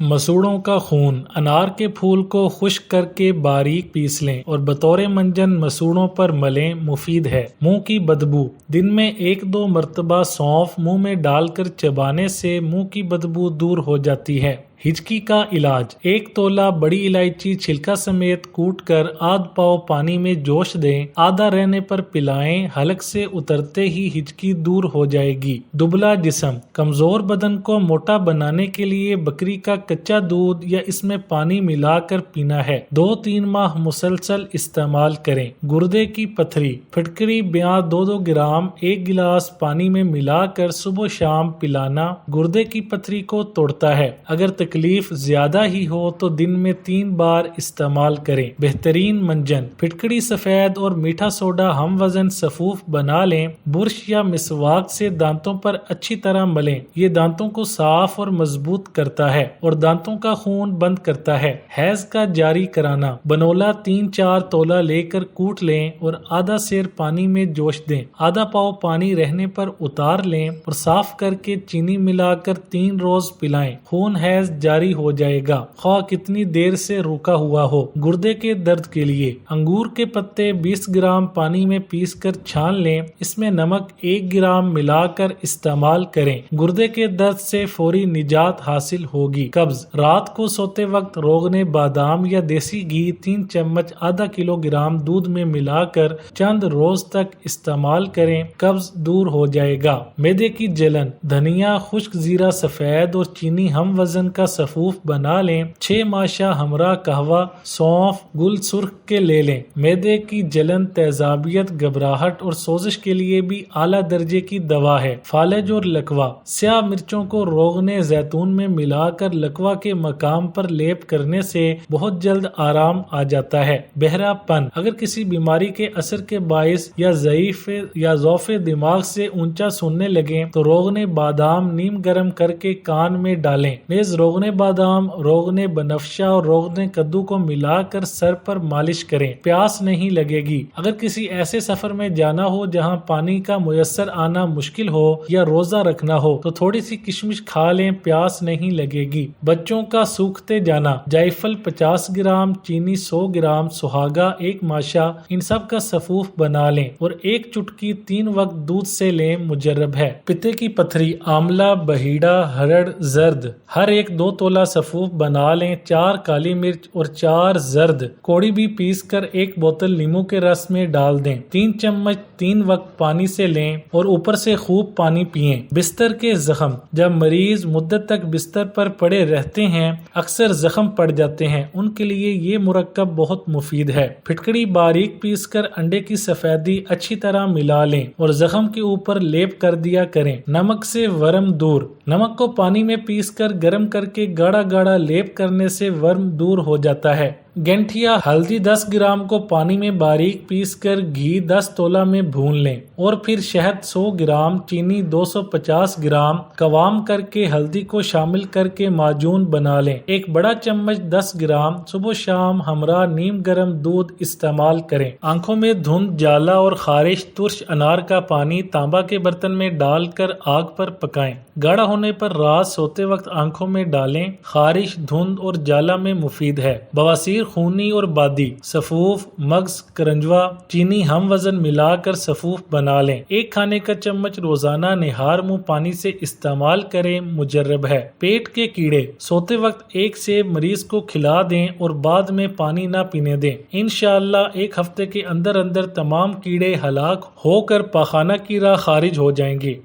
مسوڑوں کا خون۔ انار کے پھول کو خشک کر کے باریک پیس لیں اور بطور منجن مسوڑوں پر ملیں، مفید ہے۔ منہ کی بدبو۔ دن میں 1-2 مرتبہ سونف منہ میں ڈال کر چبانے سے منہ کی بدبو دور ہو جاتی ہے۔ ہچکی کا علاج۔ 1 تولہ بڑی الائچی چھلکا سمیت کوٹ کر آدھ پاؤ پانی میں جوش دیں، آدھا رہنے پر پلائیں، حلق سے اترتے ہی ہچکی دور ہو جائے گی۔ دبلا جسم۔ کمزور بدن کو موٹا بنانے کے لیے بکری کا کچا دودھ یا اس میں پانی ملا کر پینا ہے۔ 2-3 ماہ مسلسل استعمال کریں۔ گردے کی پتھری۔ پھٹکری بیاں 2-2 گرام 1 گلاس پانی میں ملا کر صبح و شام پلانا گردے کی پتھری کو توڑتا ہے۔ اگر تکلیف زیادہ ہی ہو تو دن میں 3 بار استعمال کریں۔ بہترین منجن۔ پھٹکڑی سفید اور میٹھا سوڈا ہم وزن سفوف بنا لیں، برش یا مسواک سے دانتوں پر اچھی طرح ملیں، یہ دانتوں کو صاف اور مضبوط کرتا ہے اور دانتوں کا خون بند کرتا ہے۔ حیض کا جاری کرانا۔ بنولا 3-4 تولہ لے کر کوٹ لیں اور آدھا سیر پانی میں جوش دیں، آدھا پاؤ پانی رہنے پر اتار لیں اور صاف کر کے چینی ملا کر 3 روز پلائیں، خون حیض جاری ہو جائے گا، خواہ کتنی دیر سے رکا ہوا ہو۔ گردے کے درد کے لیے انگور کے پتے 20 گرام پانی میں پیس کر چھان لیں، اس میں نمک 1 گرام ملا کر استعمال کریں، گردے کے درد سے فوری نجات حاصل ہوگی۔ قبض۔ رات کو سوتے وقت روغن بادام یا دیسی گھی 3 چمچ آدھا کلو گرام دودھ میں ملا کر چند روز تک استعمال کریں، قبض دور ہو جائے گا۔ معدے کی جلن۔ دھنیا، خشک زیرہ سفید اور چینی ہم وزن کا سفوف بنا لیں، 6 ماشا ہمراہ قہوہ، سونف، گل سرخ کے لے لیں۔ معدے کی جلن، تیزابیت، گھبراہٹ اور سوزش کے لیے بھی اعلیٰ درجے کی دوا ہے۔ فالج اور لکوہ۔ سیاہ مرچوں کو روغن زیتون میں ملا کر لکوہ کے مقام پر لیپ کرنے سے بہت جلد آرام آ جاتا ہے۔ بہرا پن۔ اگر کسی بیماری کے اثر کے باعث یا ضعف دماغ سے اونچا سننے لگیں تو روغن بادام نیم گرم کر کے کان میں ڈالیں، نیز روغن بادام، روغن بنفشہ اور روغن کدو کو ملا کر سر پر مالش کریں، پیاس نہیں لگے گی۔ اگر کسی ایسے سفر میں جانا ہو جہاں پانی کا میسر آنا مشکل ہو یا روزہ رکھنا ہو تو تھوڑی سی کشمش کھا لیں، پیاس نہیں لگے گی۔ بچوں کا سوکھتے جانا۔ جائفل 50 گرام، چینی 100 گرام، سہاگا 1 ماشا، ان سب کا سفوف بنا لیں اور 1 چٹکی 3 وقت دودھ سے لیں، مجرب ہے۔ پتے کی پتھری۔ آملہ، بہیڑا، ہرڑ، زرد، ہر ایک 2 تولہ سفوف بنا لیں، 4 کالی مرچ اور 4 زرد کوڑی بھی پیس کر 1 بوتل لیموں کے رس میں ڈال دیں، 3 چمچ 3 وقت پانی سے لیں اور اوپر سے خوب پانی پئیں۔ بستر کے زخم۔ جب مریض مدت تک بستر پر پڑے رہتے ہیں، اکثر زخم پڑ جاتے ہیں، ان کے لیے یہ مرکب بہت مفید ہے۔ پھٹکڑی باریک پیس کر انڈے کی سفیدی اچھی طرح ملا لیں اور زخم کے اوپر لیپ کر دیا کریں۔ نمک سے ورم دور۔ نمک کو پانی میں پیس کر گرم کر کے گاڑھا گاڑھا لیپ کرنے سے ورم دور ہو جاتا ہے۔ گینٹھیا۔ ہلدی 10 گرام کو پانی میں باریک پیس کر گھی 10 تولہ میں بھون لیں اور پھر شہد 100 گرام، چینی 250 گرام، قوام کر کے ہلدی کو شامل کر کے معجون بنا لیں۔ 1 بڑا چمچ 10 گرام صبح شام ہمراہ نیم گرم دودھ استعمال کریں۔ آنکھوں میں دھند، جالا اور خارش۔ ترش انار کا پانی تانبا کے برتن میں ڈال کر آگ پر پکائیں، گاڑھا ہونے پر رات سوتے وقت آنکھوں میں ڈالیں، خارش، دھند اور جالا میں مفید ہے۔ بواسیر، خونی اور بادی۔ سفوف، مغز، کرنجوا، چینی ہم وزن ملا کر سفوف بنا لیں، 1 کھانے کا چمچ روزانہ نہار منہ پانی سے استعمال کریں، مجرب ہے۔ پیٹ کے کیڑے۔ سوتے وقت 1 سیب مریض کو کھلا دیں اور بعد میں پانی نہ پینے دیں، انشاءاللہ 1 ہفتے کے اندر تمام کیڑے ہلاک ہو کر پاخانہ کی راہ خارج ہو جائیں گے۔